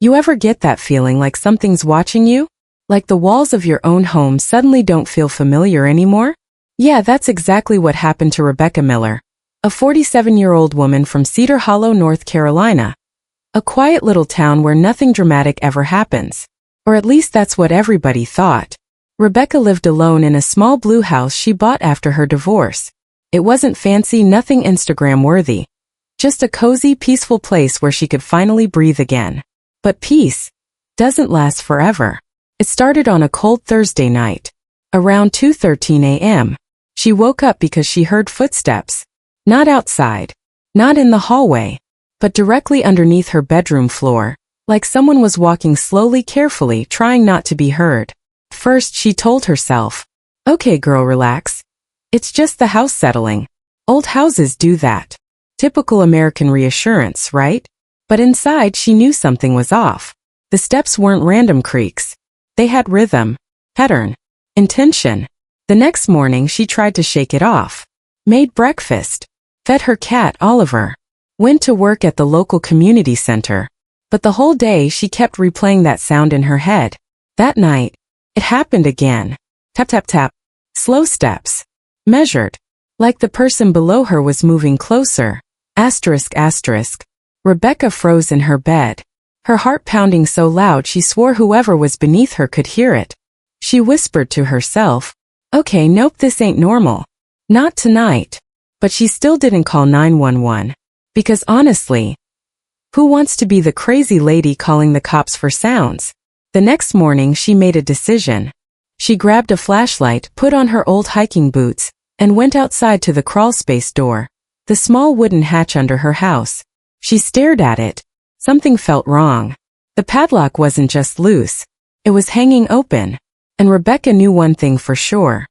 You ever get that feeling like something's watching you? Like the walls of your own home suddenly don't feel familiar anymore? Yeah, that's exactly what happened to Rebecca Miller, a 47-year-old woman from Cedar Hollow, North Carolina. A quiet little town where nothing dramatic ever happens. Or at least that's what everybody thought. Rebecca lived alone in a small blue house she bought after her divorce. It wasn't fancy, nothing Instagram-worthy. Just a cozy, peaceful place where she could finally breathe again. But peace doesn't last forever. It started on a cold Thursday night. Around 2:13 a.m., she woke up because she heard footsteps. Not outside, not in the hallway, but directly underneath her bedroom floor, like someone was walking slowly, carefully, trying not to be heard. First, she told herself, "Okay, girl, relax. It's just the house settling. Old houses do that." Typical American reassurance, right? But inside she knew something was off. The steps weren't random creaks. They had rhythm, pattern, intention. The next morning she tried to shake it off. Made breakfast. Fed her cat, Oliver. Went to work at the local community center. But the whole day she kept replaying that sound in her head. That night, it happened again. Tap, tap, tap. Slow steps. Measured. Like the person below her was moving closer. Asterisk, asterisk. Rebecca froze in her bed. Her heart pounding so loud she swore whoever was beneath her could hear it. She whispered to herself, "Okay, nope, this ain't normal. Not tonight." But she still didn't call 911. Because honestly, who wants to be the crazy lady calling the cops for sounds? The next morning she made a decision. She grabbed a flashlight, put on her old hiking boots, and went outside to the crawlspace door, the small wooden hatch under her house. She stared at it. Something felt wrong. The padlock wasn't just loose. It was hanging open. And Rebecca knew one thing for sure.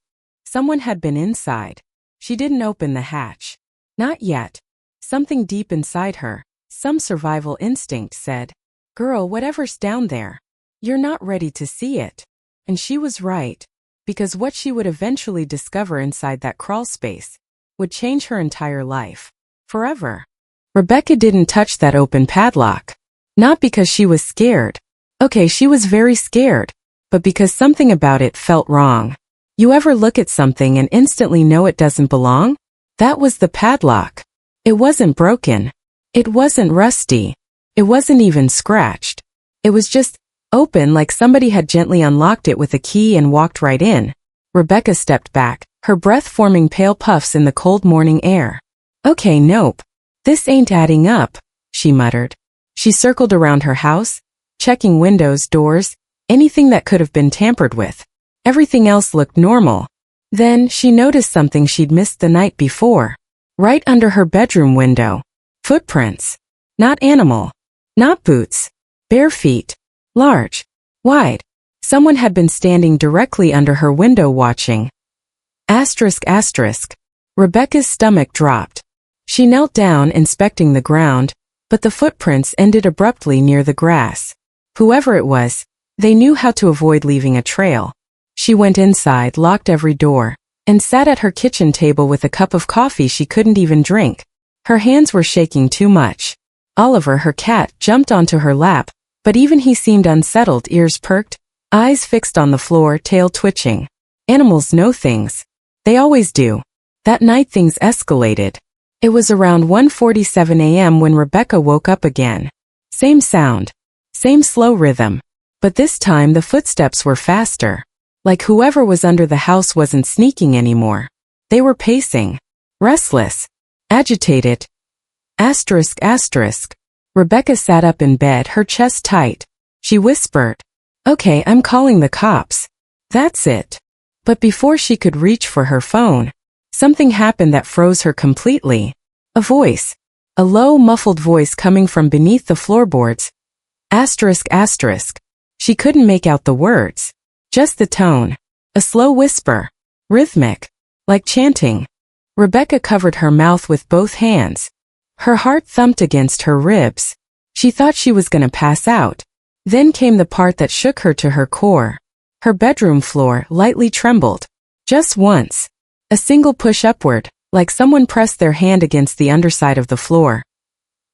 Someone had been inside. She didn't open the hatch. Not yet. Something deep inside her, some survival instinct said, "Girl, whatever's down there, you're not ready to see it." And she was right. Because what she would eventually discover inside that crawl space would change her entire life. Forever. Rebecca didn't touch that open padlock. Not because she was scared. Okay, she was very scared. But because something about it felt wrong. You ever look at something and instantly know it doesn't belong? That was the padlock. It wasn't broken. It wasn't rusty. It wasn't even scratched. It was just open, like somebody had gently unlocked it with a key and walked right in. Rebecca stepped back, her breath forming pale puffs in the cold morning air. "Okay, nope. This ain't adding up," she muttered. She circled around her house, checking windows, doors, anything that could have been tampered with. Everything else looked normal. Then she noticed something she'd missed the night before. Right under her bedroom window. Footprints. Not animal. Not boots. Bare feet. Large. Wide. Someone had been standing directly under her window watching. Asterisk, asterisk. Rebecca's stomach dropped. She knelt down, inspecting the ground, but the footprints ended abruptly near the grass. Whoever it was, they knew how to avoid leaving a trail. She went inside, locked every door, and sat at her kitchen table with a cup of coffee she couldn't even drink. Her hands were shaking too much. Oliver, her cat, jumped onto her lap, but even he seemed unsettled, ears perked, eyes fixed on the floor, tail twitching. Animals know things. They always do. That night things escalated. It was around 1:47 a.m. when Rebecca woke up again. Same sound. Same slow rhythm. But this time the footsteps were faster. Like whoever was under the house wasn't sneaking anymore. They were pacing. Restless. Agitated. Asterisk, asterisk. Rebecca sat up in bed, her chest tight. She whispered, "Okay, I'm calling the cops. That's it." But before she could reach for her phone, something happened that froze her completely. A voice. A low, muffled voice coming from beneath the floorboards. Asterisk, asterisk. She couldn't make out the words. Just the tone. A slow whisper. Rhythmic. Like chanting. Rebecca covered her mouth with both hands. Her heart thumped against her ribs. She thought she was gonna pass out. Then came the part that shook her to her core. Her bedroom floor lightly trembled. Just once. A single push upward, like someone pressed their hand against the underside of the floor.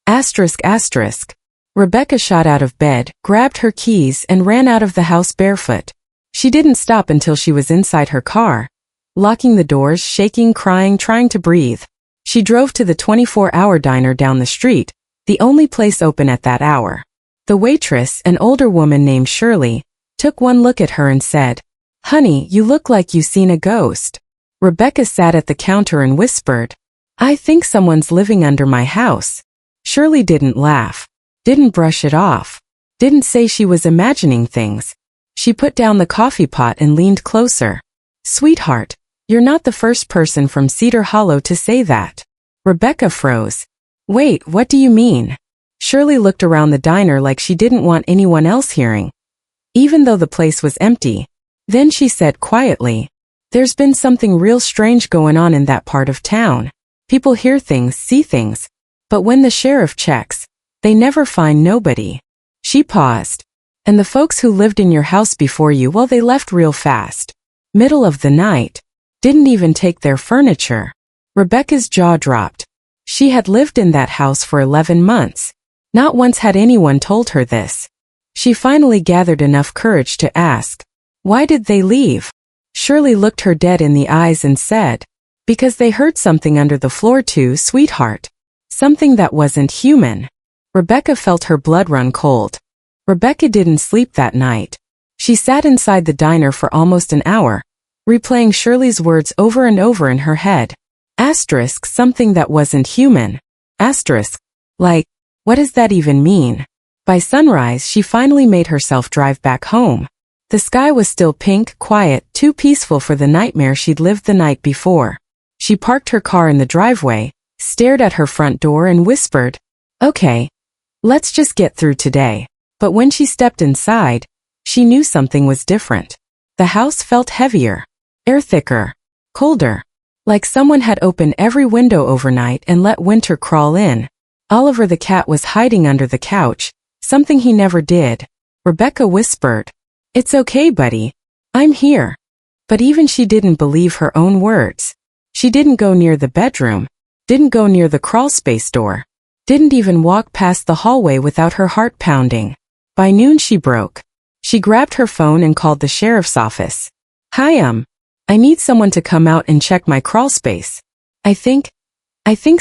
Asterisk, asterisk. Rebecca shot out of bed, grabbed her keys, and ran out of the house barefoot. She didn't stop until she was inside her car, locking the doors, shaking, crying, trying to breathe. She drove to the 24-hour diner down the street, the only place open at that hour. The waitress, an older woman named Shirley, took one look at her and said, "Honey, you look like you seen a ghost." Rebecca sat at the counter and whispered, "I think someone's living under my house." Shirley didn't laugh, didn't brush it off, didn't say she was imagining things. She put down the coffee pot and leaned closer. "Sweetheart, you're not the first person from Cedar Hollow to say that." Rebecca froze. "Wait, what do you mean?" Shirley looked around the diner like she didn't want anyone else hearing, even though the place was empty. Then she said quietly, "There's been something real strange going on in that part of town. People hear things, see things, but when the sheriff checks, they never find nobody." She paused. "And the folks who lived in your house before you, well, they left real fast. Middle of the night. Didn't even take their furniture." Rebecca's jaw dropped. She had lived in that house for 11 months. Not once had anyone told her this. She finally gathered enough courage to ask, "Why did they leave?" Shirley looked her dead in the eyes and said, "Because they heard something under the floor too, sweetheart. Something that wasn't human." Rebecca felt her blood run cold. Rebecca didn't sleep that night. She sat inside the diner for almost an hour, replaying Shirley's words over and over in her head. Asterisk, something that wasn't human. Asterisk, like, what does that even mean? By sunrise, she finally made herself drive back home. The sky was still pink, quiet, too peaceful for the nightmare she'd lived the night before. She parked her car in the driveway, stared at her front door and whispered, "Okay, let's just get through today." But when she stepped inside, she knew something was different. The house felt heavier, air thicker, colder, like someone had opened every window overnight and let winter crawl in. Oliver the cat was hiding under the couch, something he never did. Rebecca whispered, "It's okay, buddy. I'm here." But even she didn't believe her own words. She didn't go near the bedroom, didn't go near the crawlspace door, didn't even walk past the hallway without her heart pounding. By noon she broke. She grabbed her phone and called the sheriff's office. "Hi, I need someone to come out and check my crawlspace. I think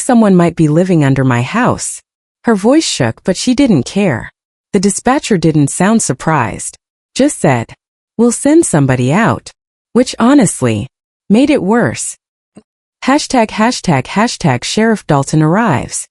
someone might be living under my house." Her voice shook, but she didn't care. The dispatcher didn't sound surprised. Just said, "We'll send somebody out." Which honestly made it worse. ### Sheriff Dalton arrives.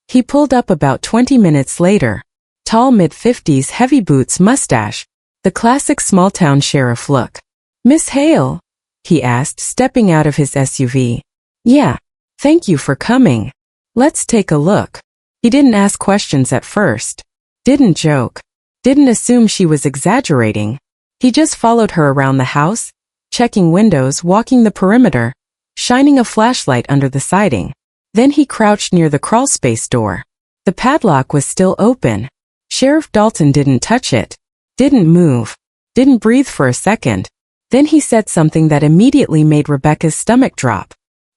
He pulled up about 20 minutes later. Tall, mid-50s, heavy boots, mustache. The classic small-town sheriff look. "Miss Hale?" he asked, stepping out of his SUV. "Yeah, thank you for coming. Let's take a look." He didn't ask questions at first. Didn't joke. Didn't assume she was exaggerating. He just followed her around the house, checking windows, walking the perimeter, shining a flashlight under the siding. Then he crouched near the crawlspace door. The padlock was still open. Sheriff Dalton didn't touch it, didn't move, didn't breathe for a second. Then he said something that immediately made Rebecca's stomach drop.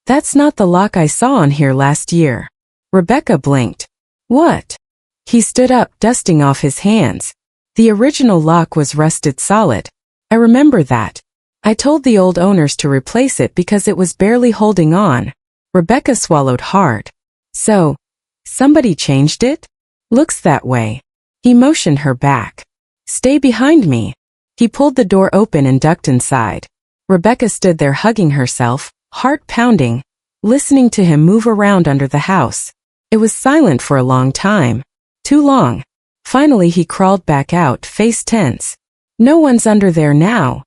"That's not the lock I saw on here last year." Rebecca blinked. "What?" He stood up, dusting off his hands. "The original lock was rusted solid. I remember that. I told the old owners to replace it because it was barely holding on." Rebecca swallowed hard. "So, somebody changed it?" "Looks that way." He motioned her back. "Stay behind me." He pulled the door open and ducked inside. Rebecca stood there hugging herself, heart pounding, listening to him move around under the house. It was silent for a long time. Too long. Finally he crawled back out, face tense. "No one's under there now,"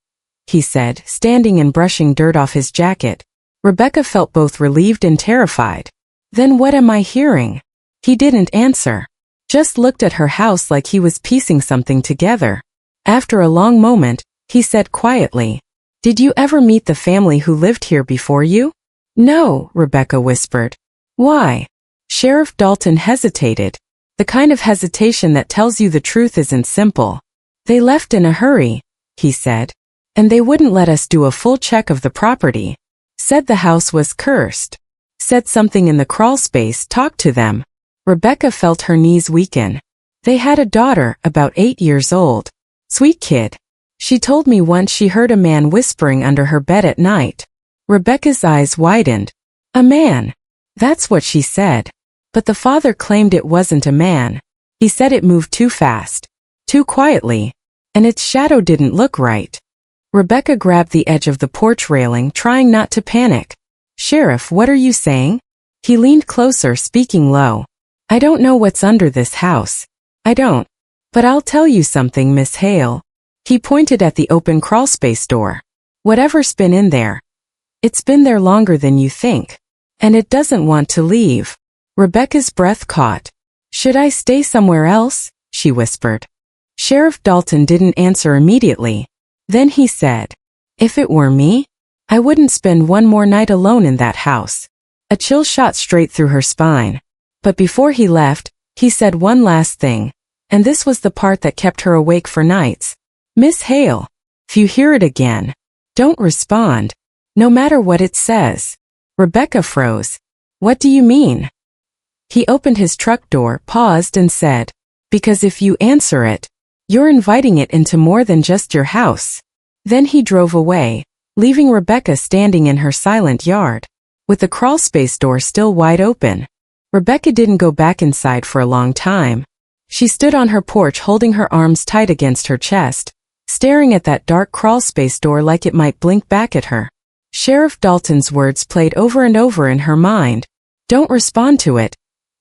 he said, standing and brushing dirt off his jacket. Rebecca felt both relieved and terrified. "Then what am I hearing?" He didn't answer. Just looked at her house like he was piecing something together. After a long moment, he said quietly, "Did you ever meet the family who lived here before you?" "No," Rebecca whispered. "Why?" Sheriff Dalton hesitated. The kind of hesitation that tells you the truth isn't simple. "They left in a hurry," he said. "And they wouldn't let us do a full check of the property. Said the house was cursed. Said something in the crawlspace talked to them." Rebecca felt her knees weaken. They had a daughter, about 8 years old. Sweet kid. She told me once she heard a man whispering under her bed at night. Rebecca's eyes widened. A man. That's what she said. But the father claimed it wasn't a man. He said it moved too fast. Too quietly. And its shadow didn't look right. Rebecca grabbed the edge of the porch railing, trying not to panic. Sheriff, what are you saying? He leaned closer, speaking low. I don't know what's under this house. I don't. But I'll tell you something, Miss Hale. He pointed at the open crawlspace door. Whatever's been in there. It's been there longer than you think. And it doesn't want to leave. Rebecca's breath caught. Should I stay somewhere else? She whispered. Sheriff Dalton didn't answer immediately. Then he said, if it were me, I wouldn't spend one more night alone in that house. A chill shot straight through her spine. But before he left, he said one last thing. And this was the part that kept her awake for nights. Miss Hale, if you hear it again, don't respond. No matter what it says. Rebecca froze. What do you mean? He opened his truck door, paused and said, because if you answer it, you're inviting it into more than just your house. Then he drove away, leaving Rebecca standing in her silent yard, with the crawlspace door still wide open. Rebecca didn't go back inside for a long time. She stood on her porch holding her arms tight against her chest, staring at that dark crawlspace door like it might blink back at her. Sheriff Dalton's words played over and over in her mind. Don't respond to it.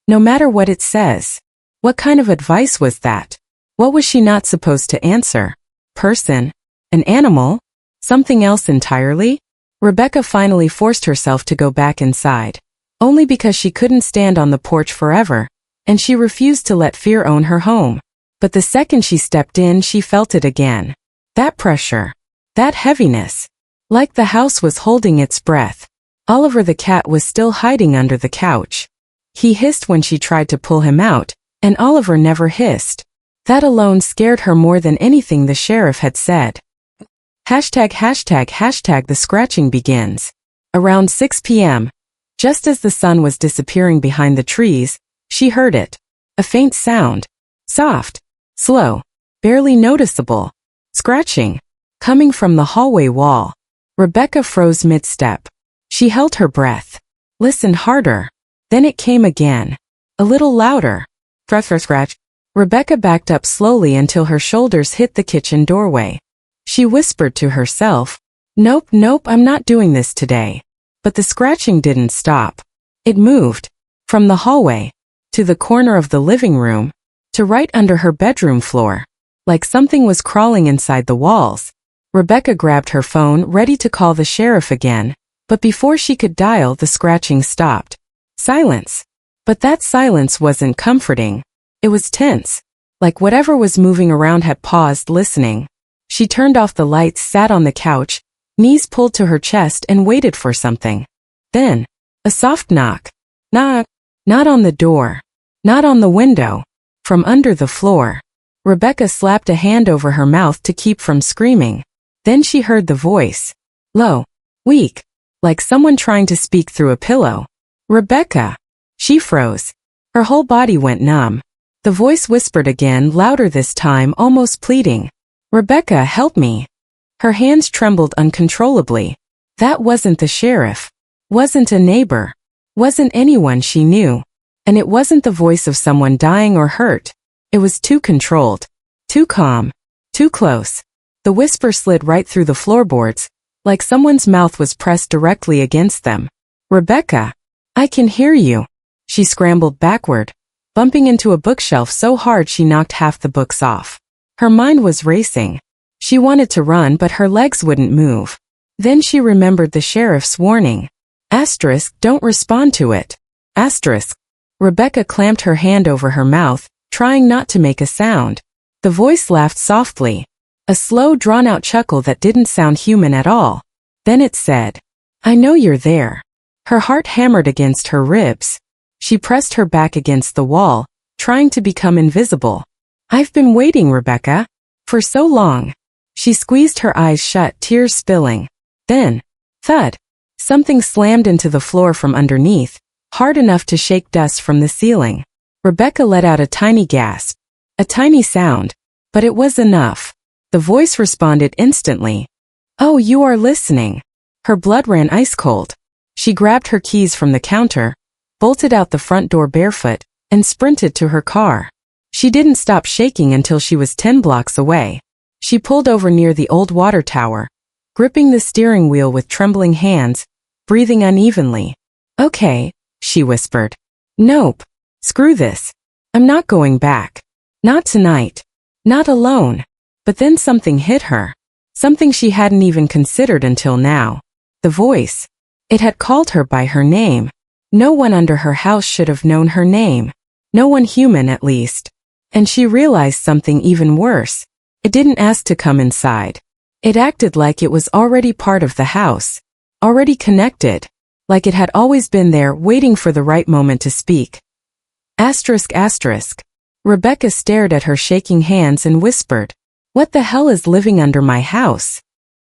No matter what it says. What kind of advice was that? What was she not supposed to answer? Person? An animal? Something else entirely? Rebecca finally forced herself to go back inside. Only because she couldn't stand on the porch forever, and she refused to let fear own her home. But the second she stepped in, she felt it again. That pressure. That heaviness. Like the house was holding its breath. Oliver the cat was still hiding under the couch. He hissed when she tried to pull him out, and Oliver never hissed. That alone scared her more than anything the sheriff had said. ####, the scratching begins. Around 6 p.m., just as the sun was disappearing behind the trees, she heard it. A faint sound. Soft. Slow. Barely noticeable. Scratching. Coming from the hallway wall. Rebecca froze mid-step. She held her breath. Listened harder. Then it came again. A little louder. Scratch. Rebecca backed up slowly until her shoulders hit the kitchen doorway. She whispered to herself, Nope, I'm not doing this today. But the scratching didn't stop. It moved. From the hallway, to the corner of the living room, to right under her bedroom floor. Like something was crawling inside the walls. Rebecca grabbed her phone, ready to call the sheriff again, but before she could dial, the scratching stopped. Silence. But that silence wasn't comforting. It was tense. Like whatever was moving around had paused, listening. She turned off the lights, sat on the couch, knees pulled to her chest, and waited for something. Then, a soft knock. Knock. Not on the door. Not on the window. From under the floor. Rebecca slapped a hand over her mouth to keep from screaming. Then she heard the voice. Low. Weak. Like someone trying to speak through a pillow. Rebecca. She froze. Her whole body went numb. The voice whispered again, louder this time, almost pleading. Rebecca, help me. Her hands trembled uncontrollably. That wasn't the sheriff. Wasn't a neighbor. Wasn't anyone she knew. And it wasn't the voice of someone dying or hurt. It was too controlled. Too calm. Too close. The whisper slid right through the floorboards, like someone's mouth was pressed directly against them. Rebecca. I can hear you. She scrambled backward, bumping into a bookshelf so hard she knocked half the books off. Her mind was racing. She wanted to run, but her legs wouldn't move. Then she remembered the sheriff's warning. Asterisk, don't respond to it. Asterisk. Rebecca clamped her hand over her mouth, trying not to make a sound. The voice laughed softly. A slow, drawn-out chuckle that didn't sound human at all. Then it said, I know you're there. Her heart hammered against her ribs. She pressed her back against the wall, trying to become invisible. I've been waiting, Rebecca. For so long. She squeezed her eyes shut, tears spilling. Then, thud. Something slammed into the floor from underneath, hard enough to shake dust from the ceiling. Rebecca let out a tiny gasp. A tiny sound. But it was enough. The voice responded instantly. "Oh, you are listening." Her blood ran ice cold. She grabbed her keys from the counter, bolted out the front door barefoot, and sprinted to her car. She didn't stop shaking until she was 10 blocks away. She pulled over near the old water tower, gripping the steering wheel with trembling hands, breathing unevenly. "Okay," she whispered. "Nope. Screw this. I'm not going back. Not tonight. Not alone." But then something hit her. Something she hadn't even considered until now. The voice. It had called her by her name. No one under her house should have known her name. No one human, at least. And she realized something even worse. It didn't ask to come inside. It acted like it was already part of the house. Already connected. Like it had always been there, waiting for the right moment to speak. ***. Rebecca stared at her shaking hands and whispered, "What the hell is living under my house?"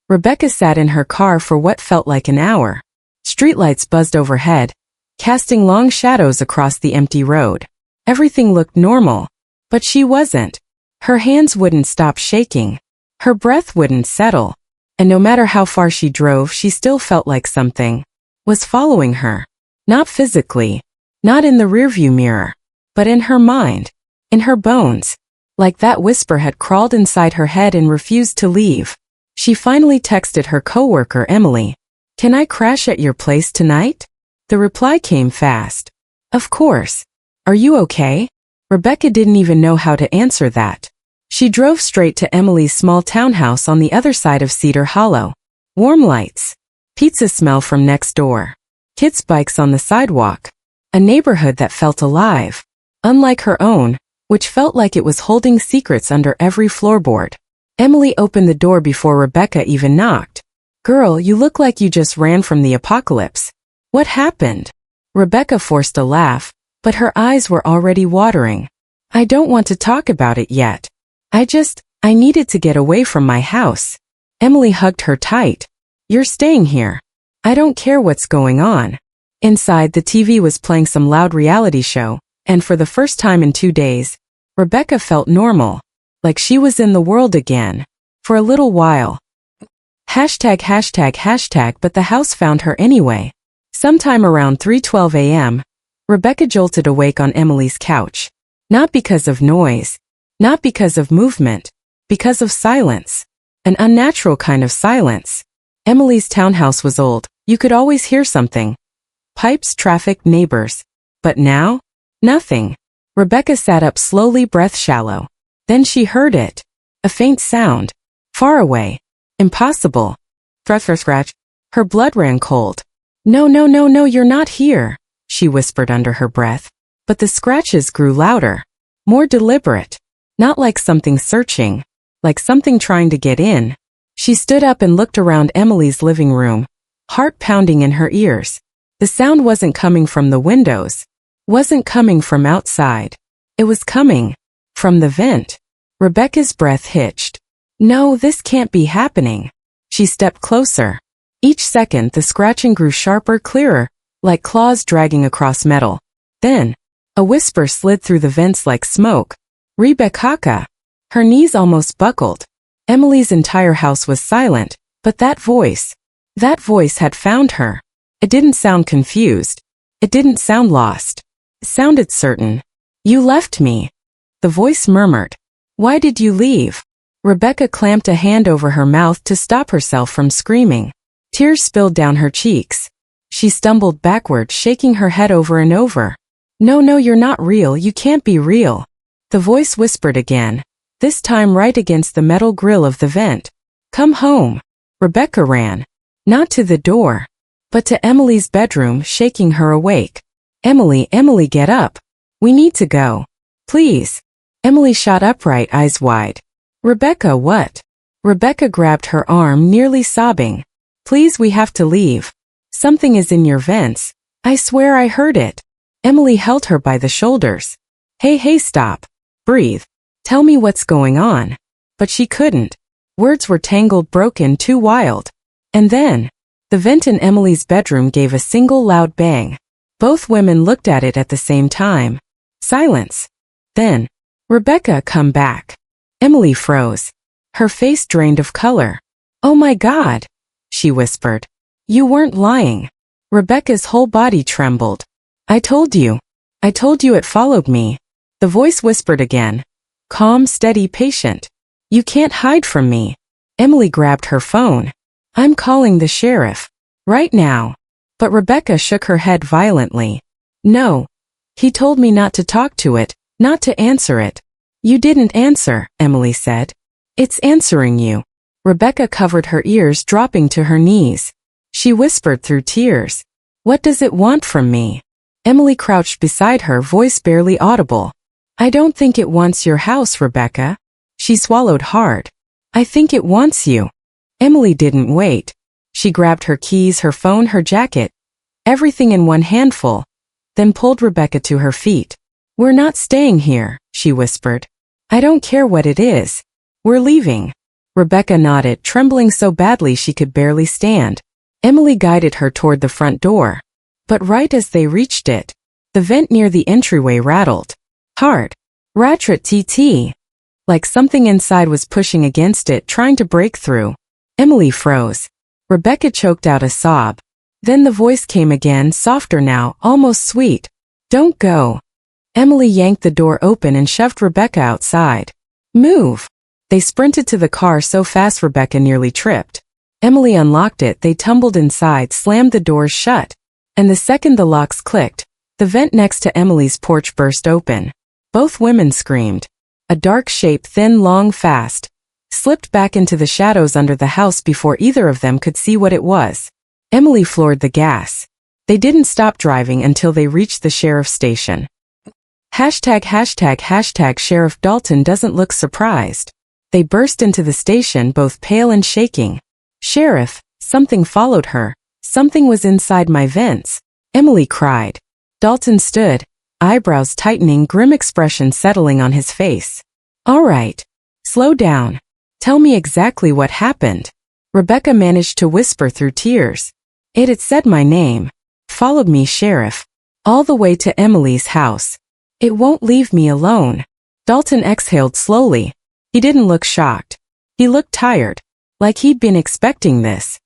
Rebecca sat in her car for what felt like an hour. Streetlights buzzed overhead, casting long shadows across the empty road. Everything looked normal, but she wasn't. Her hands wouldn't stop shaking. Her breath wouldn't settle. And no matter how far she drove, she still felt like something was following her. Not physically, not in the rearview mirror, but in her mind, in her bones. Like that whisper had crawled inside her head and refused to leave. She finally texted her coworker Emily, "Can I crash at your place tonight?" The reply came fast. "Of course. Are you okay?" Rebecca didn't even know how to answer that. She drove straight to Emily's small townhouse on the other side of Cedar Hollow. Warm lights. Pizza smell from next door. Kids' bikes on the sidewalk. A neighborhood that felt alive. Unlike her own, which felt like it was holding secrets under every floorboard. Emily opened the door before Rebecca even knocked. "Girl, you look like you just ran from the apocalypse. What happened?" Rebecca forced a laugh, but her eyes were already watering. "I don't want to talk about it yet. I needed to get away from my house." Emily hugged her tight. "You're staying here. I don't care what's going on." Inside, the TV was playing some loud reality show, and for the first time in 2 days, Rebecca felt normal. Like she was in the world again. For a little while. ###, but the house found her anyway. Sometime around 3:12 a.m., Rebecca jolted awake on Emily's couch. Not because of noise. Not because of movement. Because of silence. An unnatural kind of silence. Emily's townhouse was old. You could always hear something. Pipes, traffic, neighbors. But now? Nothing. Rebecca sat up slowly, breath shallow. Then she heard it. A faint sound. Far away. Impossible. Scratch. Her blood ran cold. No, you're not here," she whispered under her breath. But the scratches grew louder. More deliberate. Not like something searching. Like something trying to get in. She stood up and looked around Emily's living room. Heart pounding in her ears. The sound wasn't coming from the windows. Wasn't coming from outside. It was coming from the vent. Rebecca's breath hitched. No, this can't be happening. She stepped closer. Each second the scratching grew sharper, clearer, like claws dragging across metal. Then, a whisper slid through the vents like smoke. "Rebecca." Her knees almost buckled. Emily's entire house was silent, but that voice had found her. It didn't sound confused. It didn't sound lost. It sounded certain. "You left me," the voice murmured. "Why did you leave?" Rebecca clamped a hand over her mouth to stop herself from screaming. Tears spilled down her cheeks. She stumbled backward, shaking her head over and over. No, you're not real, you can't be real." The voice whispered again, this time right against the metal grill of the vent. "Come home." Rebecca ran. Not to the door, but to Emily's bedroom, shaking her awake. Emily, get up. We need to go. Please." Emily shot upright, eyes wide. "Rebecca, what?" Rebecca grabbed her arm, nearly sobbing. "Please, we have to leave. Something is in your vents. I swear I heard it." Emily held her by the shoulders. Hey, stop. Breathe. Tell me what's going on." But she couldn't. Words were tangled, broken, too wild. And then, the vent in Emily's bedroom gave a single loud bang. Both women looked at it at the same time. Silence. Then, Rebecca, come back. Emily froze. Her face drained of color. Oh my God, she whispered. You weren't lying. Rebecca's whole body trembled. I told you it followed me. The voice whispered again. Calm, steady, patient. You can't hide from me. Emily grabbed her phone. I'm calling the sheriff. Right now. But Rebecca shook her head violently. No. He told me not to talk to it, not to answer it. You didn't answer, Emily said. It's answering you. Rebecca covered her ears, dropping to her knees. She whispered through tears. What does it want from me? Emily crouched beside her, voice barely audible. I don't think it wants your house, Rebecca. She swallowed hard. I think it wants you. Emily didn't wait. She grabbed her keys, her phone, her jacket, everything in one handful, then pulled Rebecca to her feet. We're not staying here, she whispered. I don't care what it is. We're leaving. Rebecca nodded, trembling so badly she could barely stand. Emily guided her toward the front door. But right as they reached it, the vent near the entryway rattled. Hard. Ratchet TT. Like something inside was pushing against it, trying to break through. Emily froze. Rebecca choked out a sob. Then the voice came again, softer now, almost sweet. Don't go. Emily yanked the door open and shoved Rebecca outside. Move. They sprinted to the car so fast Rebecca nearly tripped. Emily unlocked it, they tumbled inside, slammed the doors shut. And the second the locks clicked, the vent next to Emily's porch burst open. Both women screamed. A dark shape, thin, long, fast, slipped back into the shadows under the house before either of them could see what it was. Emily floored the gas. They didn't stop driving until they reached the sheriff's station. #### Sheriff Dalton doesn't look surprised. They burst into the station, both pale and shaking. Sheriff, something followed her. Something was inside my vents. Emily cried. Dalton stood, eyebrows tightening, grim expression settling on his face. All right. Slow down. Tell me exactly what happened. Rebecca managed to whisper through tears. It had said my name. Followed me, Sheriff. All the way to Emily's house. It won't leave me alone. Dalton exhaled slowly. He didn't look shocked. He looked tired. Like he'd been expecting this.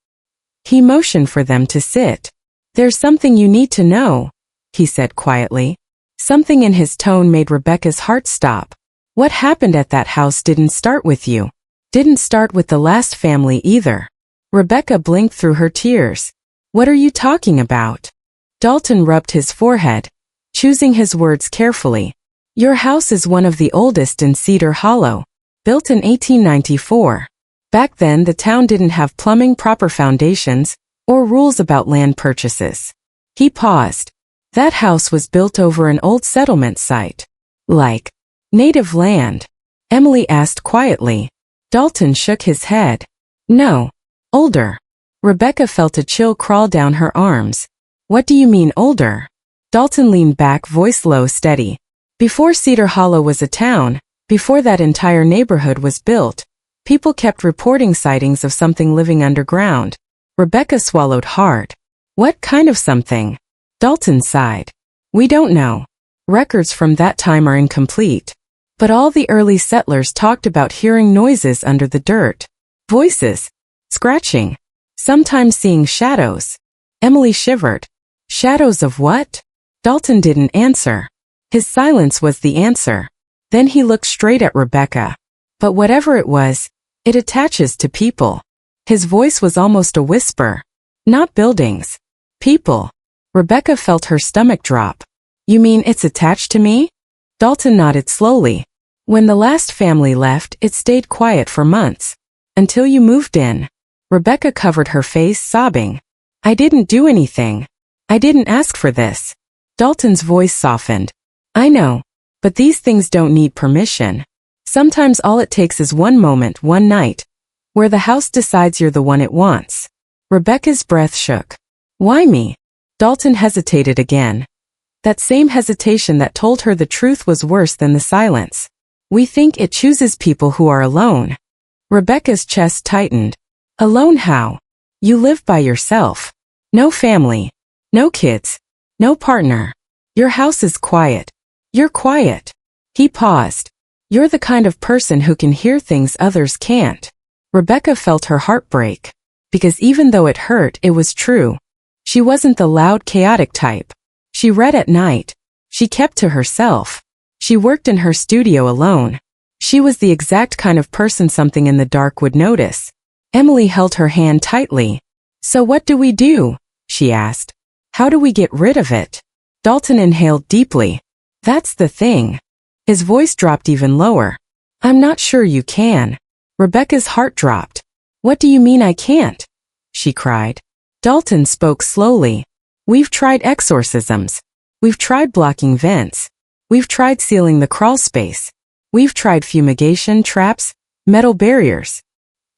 He motioned for them to sit. There's something you need to know, he said quietly. Something in his tone made Rebecca's heart stop. What happened at that house didn't start with you. Didn't start with the last family either. Rebecca blinked through her tears. What are you talking about? Dalton rubbed his forehead, choosing his words carefully. Your house is one of the oldest in Cedar Hollow, built in 1894. Back then the town didn't have plumbing, proper foundations, or rules about land purchases. He paused. That house was built over an old settlement site. Like native land? Emily asked quietly. Dalton shook his head. No. Older. Rebecca felt a chill crawl down her arms. What do you mean older? Dalton leaned back, voice low, steady. Before Cedar Hollow was a town, before that entire neighborhood was built, people kept reporting sightings of something living underground. Rebecca swallowed hard. What kind of something? Dalton sighed. We don't know. Records from that time are incomplete. But all the early settlers talked about hearing noises under the dirt. Voices. Scratching. Sometimes seeing shadows. Emily shivered. Shadows of what? Dalton didn't answer. His silence was the answer. Then he looked straight at Rebecca. But whatever it was, it attaches to people. His voice was almost a whisper. Not buildings. People. Rebecca felt her stomach drop. You mean it's attached to me? Dalton nodded slowly. When the last family left, it stayed quiet for months. Until you moved in. Rebecca covered her face, sobbing. I didn't do anything. I didn't ask for this. Dalton's voice softened. I know. But these things don't need permission. Sometimes all it takes is one moment, one night, where the house decides you're the one it wants. Rebecca's breath shook. Why me? Dalton hesitated again. That same hesitation that told her the truth was worse than the silence. We think it chooses people who are alone. Rebecca's chest tightened. Alone how? You live by yourself. No family. No kids. No partner. Your house is quiet. You're quiet. He paused. You're the kind of person who can hear things others can't. Rebecca felt her heart break. Because even though it hurt, it was true. She wasn't the loud, chaotic type. She read at night. She kept to herself. She worked in her studio alone. She was the exact kind of person something in the dark would notice. Emily held her hand tightly. So what do we do? She asked. How do we get rid of it? Dalton inhaled deeply. That's the thing. His voice dropped even lower. I'm not sure you can. Rebecca's heart dropped. What do you mean I can't? She cried. Dalton spoke slowly. We've tried exorcisms. We've tried blocking vents. We've tried sealing the crawl space. We've tried fumigation, traps, metal barriers.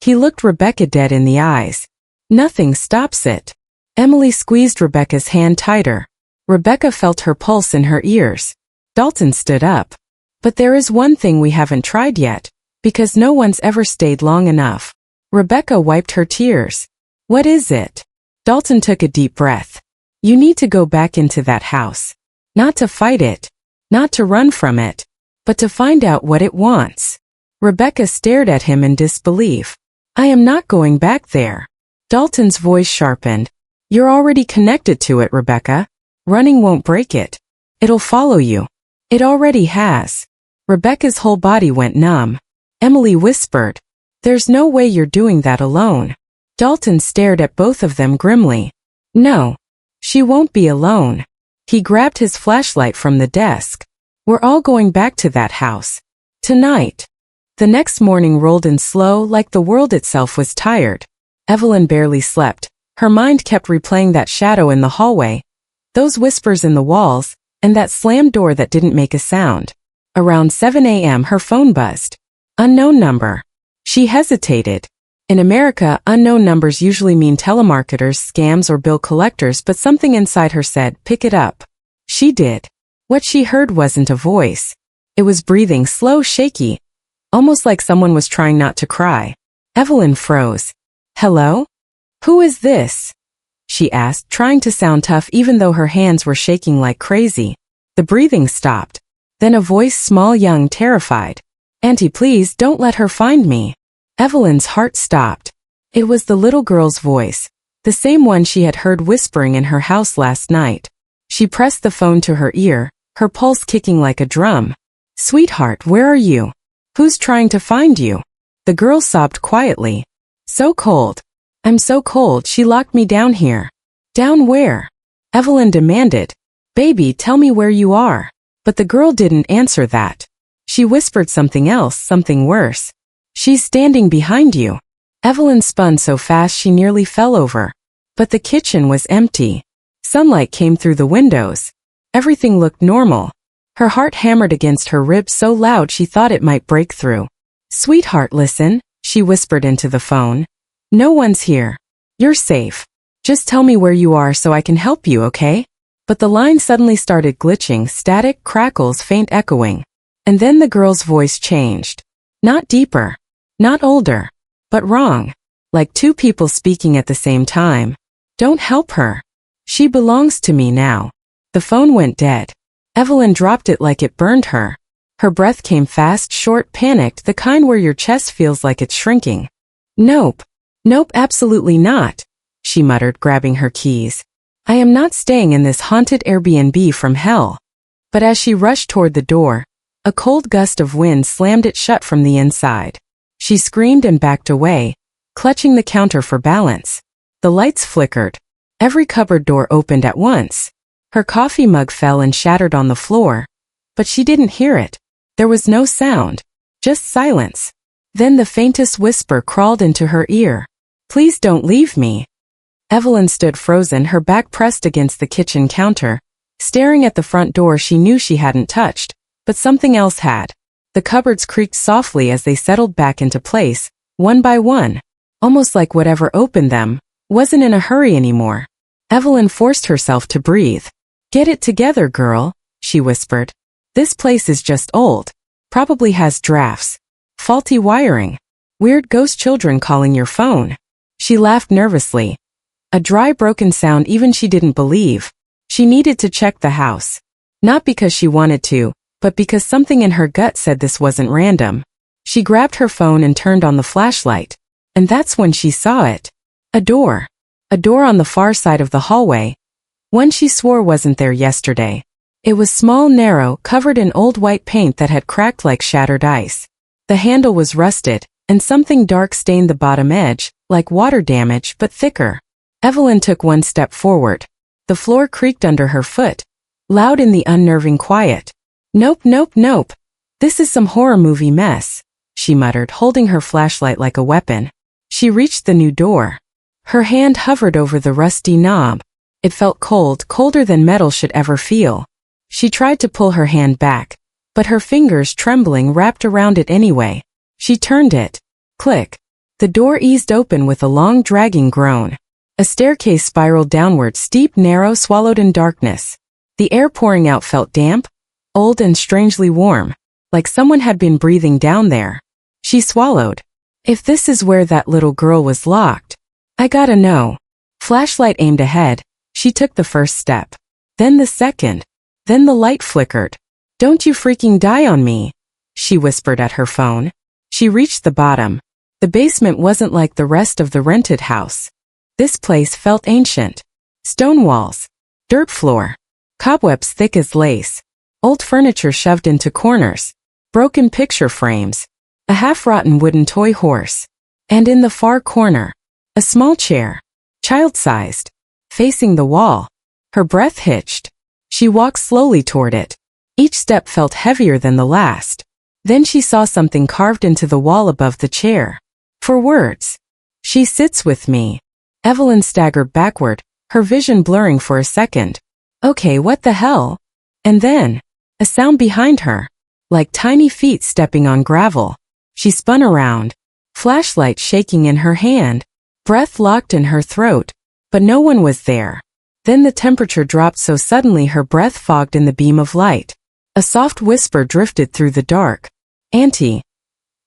He looked Rebecca dead in the eyes. Nothing stops it. Emily squeezed Rebecca's hand tighter. Rebecca felt her pulse in her ears. Dalton stood up. But there is one thing we haven't tried yet, because no one's ever stayed long enough. Rebecca wiped her tears. What is it? Dalton took a deep breath. You need to go back into that house. Not to fight it. Not to run from it. But to find out what it wants. Rebecca stared at him in disbelief. I am not going back there. Dalton's voice sharpened. You're already connected to it, Rebecca. Running won't break it. It'll follow you. It already has. Rebecca's whole body went numb. Emily whispered. There's no way you're doing that alone. Dalton stared at both of them grimly. No. She won't be alone. He grabbed his flashlight from the desk. We're all going back to that house. Tonight. The next morning rolled in slow, like the world itself was tired. Evelyn barely slept. Her mind kept replaying that shadow in the hallway, those whispers in the walls, and that slammed door that didn't make a sound. Around 7 a.m. her phone buzzed. Unknown number. She hesitated. In America, unknown numbers usually mean telemarketers, scams, or bill collectors, but something inside her said, pick it up. She did. What she heard wasn't a voice. It was breathing, slow, shaky, almost like someone was trying not to cry. Evelyn froze. Hello? Who is this? She asked, trying to sound tough even though her hands were shaking like crazy. The breathing stopped. Then a voice, small, young, terrified. Auntie, please don't let her find me. Evelyn's heart stopped. It was the little girl's voice, the same one she had heard whispering in her house last night. She pressed the phone to her ear, her pulse kicking like a drum. Sweetheart, where are you? Who's trying to find you? The girl sobbed quietly. So cold. I'm so cold, she locked me down here. Down where? Evelyn demanded. Baby, tell me where you are. But the girl didn't answer that. She whispered something else, something worse. She's standing behind you. Evelyn spun so fast she nearly fell over. But the kitchen was empty. Sunlight came through the windows. Everything looked normal. Her heart hammered against her ribs so loud she thought it might break through. Sweetheart, listen, she whispered into the phone. No one's here. You're safe. Just tell me where you are so I can help you, okay? But the line suddenly started glitching, static, crackles, faint echoing. And then the girl's voice changed. Not deeper. Not older. But wrong. Like two people speaking at the same time. Don't help her. She belongs to me now. The phone went dead. Evelyn dropped it like it burned her. Her breath came fast, short, panicked, the kind where your chest feels like it's shrinking. Nope. Nope, absolutely not, she muttered, grabbing her keys. I am not staying in this haunted Airbnb from hell. But as she rushed toward the door, a cold gust of wind slammed it shut from the inside. She screamed and backed away, clutching the counter for balance. The lights flickered. Every cupboard door opened at once. Her coffee mug fell and shattered on the floor. But she didn't hear it. There was no sound. Just silence. Then the faintest whisper crawled into her ear. Please don't leave me. Evelyn stood frozen, her back pressed against the kitchen counter, staring at the front door she knew she hadn't touched, but something else had. The cupboards creaked softly as they settled back into place, one by one, almost like whatever opened them wasn't in a hurry anymore. Evelyn forced herself to breathe. Get it together, girl, she whispered. This place is just old. Probably has drafts. Faulty wiring. Weird ghost children calling your phone. She laughed nervously. A dry, broken sound even she didn't believe. She needed to check the house. Not because she wanted to, but because something in her gut said this wasn't random. She grabbed her phone and turned on the flashlight. And that's when she saw it. A door. A door on the far side of the hallway. One she swore wasn't there yesterday. It was small, narrow, covered in old white paint that had cracked like shattered ice. The handle was rusted, and something dark stained the bottom edge, like water damage but thicker. Evelyn took one step forward. The floor creaked under her foot, loud in the unnerving quiet. Nope, nope, nope. This is some horror movie mess, she muttered, holding her flashlight like a weapon. She reached the new door. Her hand hovered over the rusty knob. It felt cold, colder than metal should ever feel. She tried to pull her hand back, but her fingers, trembling, wrapped around it anyway. She turned it. Click. The door eased open with a long, dragging groan. A staircase spiraled downward, steep, narrow, swallowed in darkness. The air pouring out felt damp, old and strangely warm, like someone had been breathing down there. She swallowed. If this is where that little girl was locked, I gotta know. Flashlight aimed ahead. She took the first step. Then the second. Then the light flickered. Don't you freaking die on me, she whispered at her phone. She reached the bottom. The basement wasn't like the rest of the rented house. This place felt ancient. Stone walls. Dirt floor. Cobwebs thick as lace. Old furniture shoved into corners. Broken picture frames. A half-rotten wooden toy horse. And in the far corner, a small chair. Child-sized. Facing the wall. Her breath hitched. She walked slowly toward it. Each step felt heavier than the last. Then she saw something carved into the wall above the chair. For words. She sits with me. Evelyn staggered backward, her vision blurring for a second. Okay, what the hell? And then, a sound behind her. Like tiny feet stepping on gravel. She spun around. Flashlight shaking in her hand. Breath locked in her throat. But no one was there. Then the temperature dropped so suddenly her breath fogged in the beam of light. A soft whisper drifted through the dark. Auntie.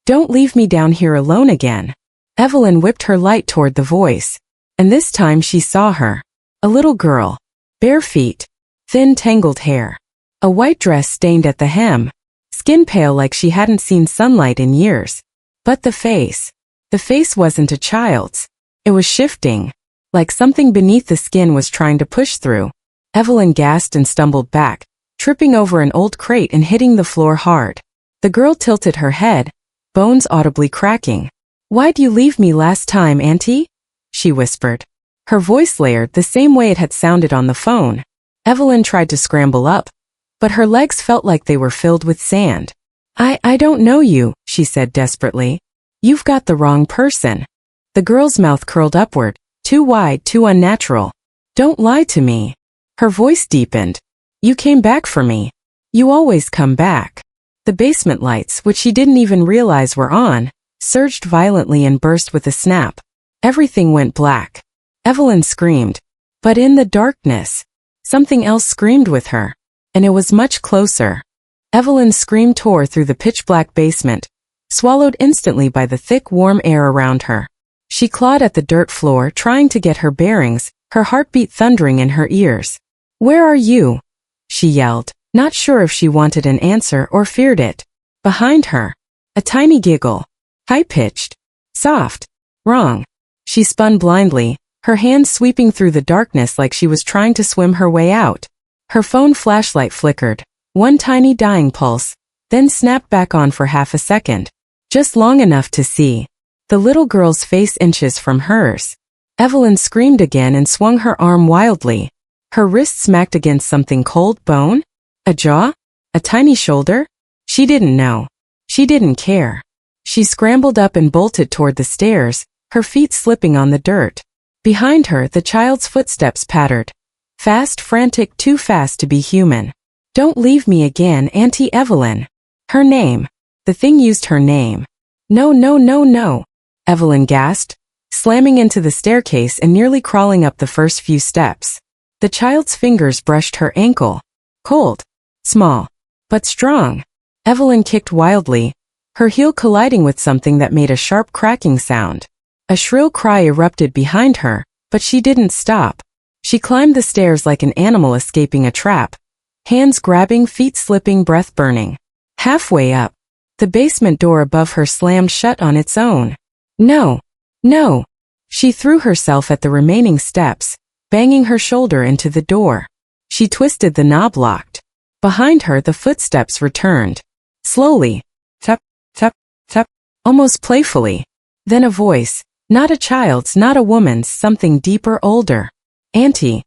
Don't leave me down here alone again. Evelyn whipped her light toward the voice. And this time she saw her. A little girl. Bare feet. Thin tangled hair. A white dress stained at the hem. Skin pale like she hadn't seen sunlight in years. But the face. The face wasn't a child's. It was shifting. Like something beneath the skin was trying to push through. Evelyn gasped and stumbled back, tripping over an old crate and hitting the floor hard. The girl tilted her head, bones audibly cracking. Why'd you leave me last time, Auntie? She whispered. Her voice layered the same way it had sounded on the phone. Evelyn tried to scramble up, but her legs felt like they were filled with sand. I don't know you, she said desperately. You've got the wrong person. The girl's mouth curled upward. Too wide, too unnatural. Don't lie to me. Her voice deepened. You came back for me. You always come back. The basement lights, which she didn't even realize were on, surged violently and burst with a snap. Everything went black. Evelyn screamed. But in the darkness, something else screamed with her. And it was much closer. Evelyn's scream tore through the pitch-black basement, swallowed instantly by the thick, warm air around her. She clawed at the dirt floor, trying to get her bearings, her heartbeat thundering in her ears. Where are you? She yelled, not sure if she wanted an answer or feared it. Behind her, a tiny giggle. High-pitched. Soft. Wrong. She spun blindly, her hands sweeping through the darkness like she was trying to swim her way out. Her phone flashlight flickered, one tiny dying pulse, then snapped back on for half a second. Just long enough to see the little girl's face inches from hers. Evelyn screamed again and swung her arm wildly. Her wrist smacked against something cold. Bone? A jaw? A tiny shoulder? She didn't know. She didn't care. She scrambled up and bolted toward the stairs, her feet slipping on the dirt. Behind her, the child's footsteps pattered. Fast, frantic, too fast to be human. Don't leave me again, Auntie Evelyn. Her name. The thing used her name. No, no, no, no. Evelyn gasped, slamming into the staircase and nearly crawling up the first few steps. The child's fingers brushed her ankle. Cold. Small. But strong. Evelyn kicked wildly, her heel colliding with something that made a sharp cracking sound. A shrill cry erupted behind her, but she didn't stop. She climbed the stairs like an animal escaping a trap, Hands grabbing, feet slipping, breath burning. Halfway up, the basement door above her slammed shut on its own. No. No. She threw herself at the remaining steps, banging her shoulder into the door. She twisted the knob locked. Behind her the footsteps returned. Slowly. Tap, tap, tap. Almost playfully. Then a voice. Not a child's, not a woman's, something deeper, older. Auntie.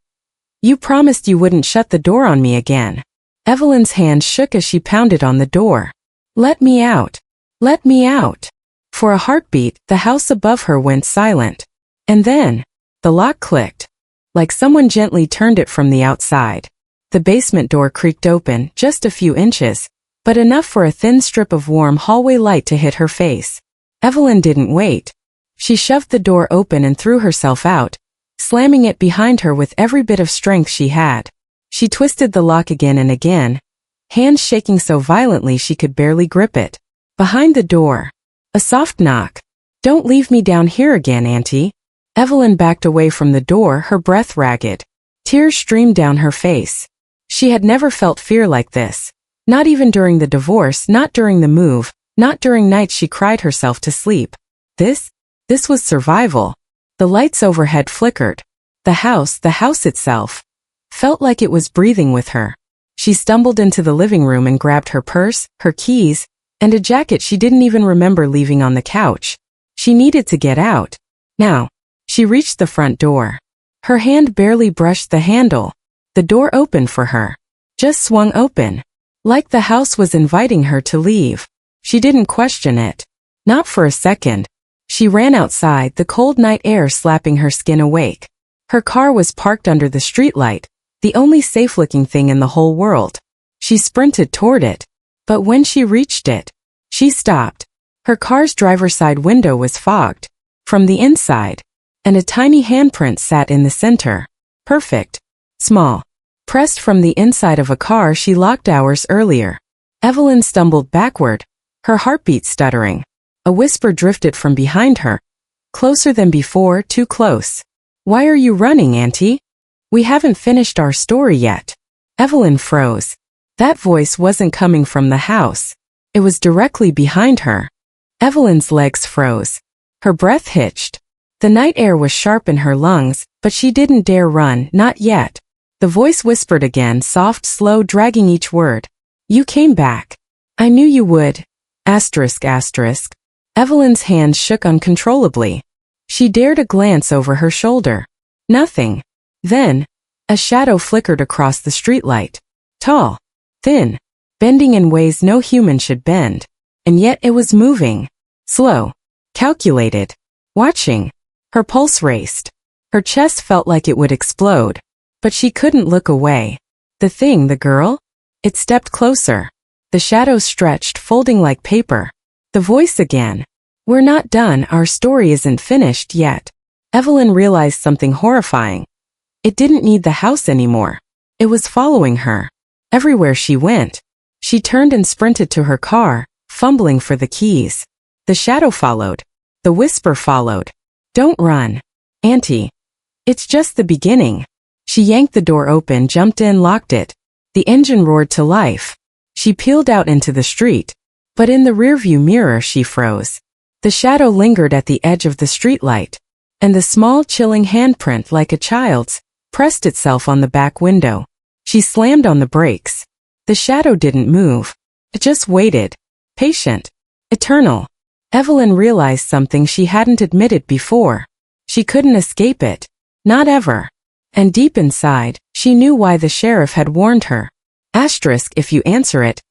You promised you wouldn't shut the door on me again. Evelyn's hand shook as she pounded on the door. Let me out. Let me out. For a heartbeat, the house above her went silent. And then, the lock clicked. Like someone gently turned it from the outside. The basement door creaked open, just a few inches, but enough for a thin strip of warm hallway light to hit her face. Evelyn didn't wait. She shoved the door open and threw herself out, slamming it behind her with every bit of strength she had. She twisted the lock again and again, hands shaking so violently she could barely grip it. Behind the door, a soft knock. Don't leave me down here again, Auntie. Evelyn backed away from the door, her breath ragged. Tears streamed down her face. She had never felt fear like this. Not even during the divorce, not during the move, not during nights she cried herself to sleep. This was survival. The lights overhead flickered. The house itself, felt like it was breathing with her. She stumbled into the living room and grabbed her purse, her keys, and a jacket she didn't even remember leaving on the couch. She needed to get out. Now. She reached the front door. Her hand barely brushed the handle. The door opened for her. Just swung open. Like the house was inviting her to leave. She didn't question it. Not for a second. She ran outside, the cold night air slapping her skin awake. Her car was parked under the streetlight, the only safe-looking thing in the whole world. She sprinted toward it. But when she reached it, she stopped. Her car's driver's side window was fogged. From the inside. And a tiny handprint sat in the center. Perfect. Small. Pressed from the inside of a car she locked hours earlier. Evelyn stumbled backward, her heartbeat stuttering. A whisper drifted from behind her. Closer than before, too close. Why are you running, Auntie? We haven't finished our story yet. Evelyn froze. That voice wasn't coming from the house. It was directly behind her. Evelyn's legs froze. Her breath hitched. The night air was sharp in her lungs, but she didn't dare run, not yet. The voice whispered again, soft, slow, dragging each word. You came back. I knew you would. Asterisk, asterisk. Evelyn's hands shook uncontrollably. She dared a glance over her shoulder. Nothing. Then, a shadow flickered across the streetlight. Tall. Thin. Bending in ways no human should bend. And yet it was moving. Slow. Calculated. Watching. Her pulse raced. Her chest felt like it would explode. But she couldn't look away. The thing, the girl? It stepped closer. The shadows stretched, folding like paper. The voice again. We're not done, our story isn't finished yet. Evelyn realized something horrifying. It didn't need the house anymore. It was following her. Everywhere she went. She turned and sprinted to her car, fumbling for the keys. The shadow followed. The whisper followed. Don't run. Auntie. It's just the beginning. She yanked the door open, jumped in, locked it. The engine roared to life. She peeled out into the street. But in the rearview mirror she froze. The shadow lingered at the edge of the streetlight. And the small, chilling handprint, like a child's, pressed itself on the back window. She slammed on the brakes. The shadow didn't move. It just waited. Patient. Eternal. Evelyn realized something she hadn't admitted before. She couldn't escape it. Not ever. And deep inside, she knew why the sheriff had warned her. Asterisk, if you answer it,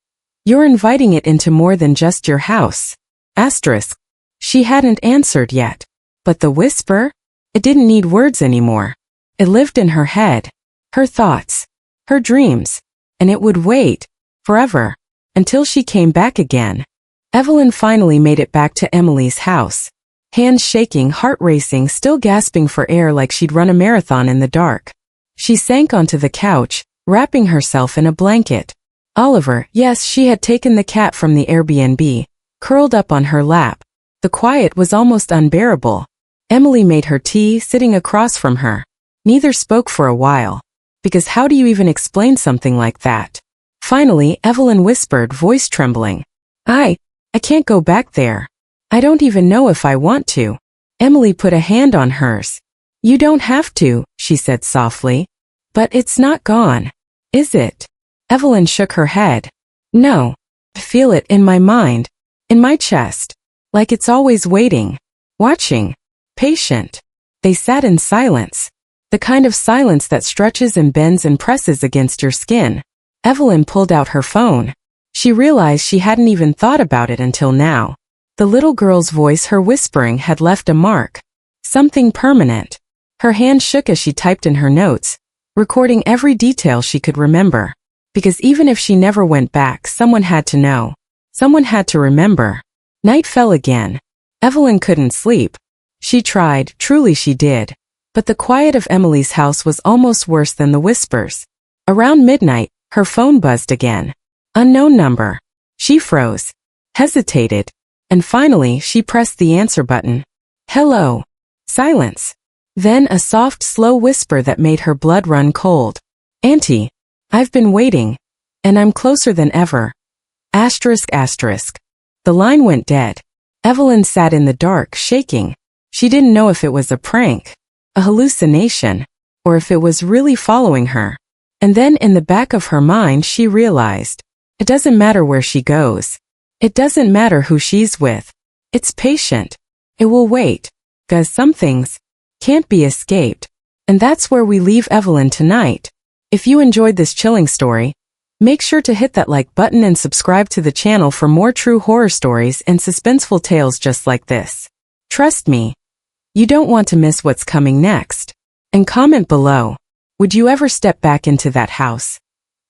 you're inviting it into more than just your house. Asterisk. She hadn't answered yet. But the whisper? It didn't need words anymore. It lived in her head. Her thoughts. Her dreams. And it would wait. Forever. Until she came back again. Evelyn finally made it back to Emily's house. Hands shaking, heart racing, still gasping for air like she'd run a marathon in the dark. She sank onto the couch, wrapping herself in a blanket. Oliver, yes, she had taken the cat from the Airbnb, curled up on her lap. The quiet was almost unbearable. Emily made her tea, sitting across from her. Neither spoke for a while. Because how do you even explain something like that? Finally, Evelyn whispered, voice trembling. I can't go back there. I don't even know if I want to. Emily put a hand on hers. You don't have to, she said softly. But it's not gone, is it? Evelyn shook her head. No. I feel it in my mind, in my chest, like it's always waiting, watching, patient. They sat in silence, the kind of silence that stretches and bends and presses against your skin. Evelyn pulled out her phone. She realized she hadn't even thought about it until now. The little girl's voice, her whispering, had left a mark. Something permanent. Her hand shook as she typed in her notes, recording every detail she could remember. Because even if she never went back, someone had to know. Someone had to remember. Night fell again. Evelyn couldn't sleep. She tried, truly she did. But the quiet of Emily's house was almost worse than the whispers. Around midnight, her phone buzzed again. Unknown number. She froze, hesitated, and finally she pressed the answer button. Hello. Silence. Then a soft, slow whisper that made her blood run cold. Auntie, I've been waiting, and I'm closer than ever. Asterisk. The line went dead. Evelyn sat in the dark, shaking. She didn't know if it was a prank, a hallucination, or if it was really following her. And then in the back of her mind she realized, it doesn't matter where she goes. It doesn't matter who she's with. It's patient. It will wait. 'Cause some things can't be escaped. And that's where we leave Evelyn tonight. If you enjoyed this chilling story, make sure to hit that like button and subscribe to the channel for more true horror stories and suspenseful tales just like this. Trust me, you don't want to miss what's coming next. And comment below, would you ever step back into that house?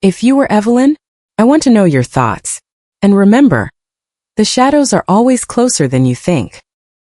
If you were Evelyn, I want to know your thoughts. And remember, the shadows are always closer than you think.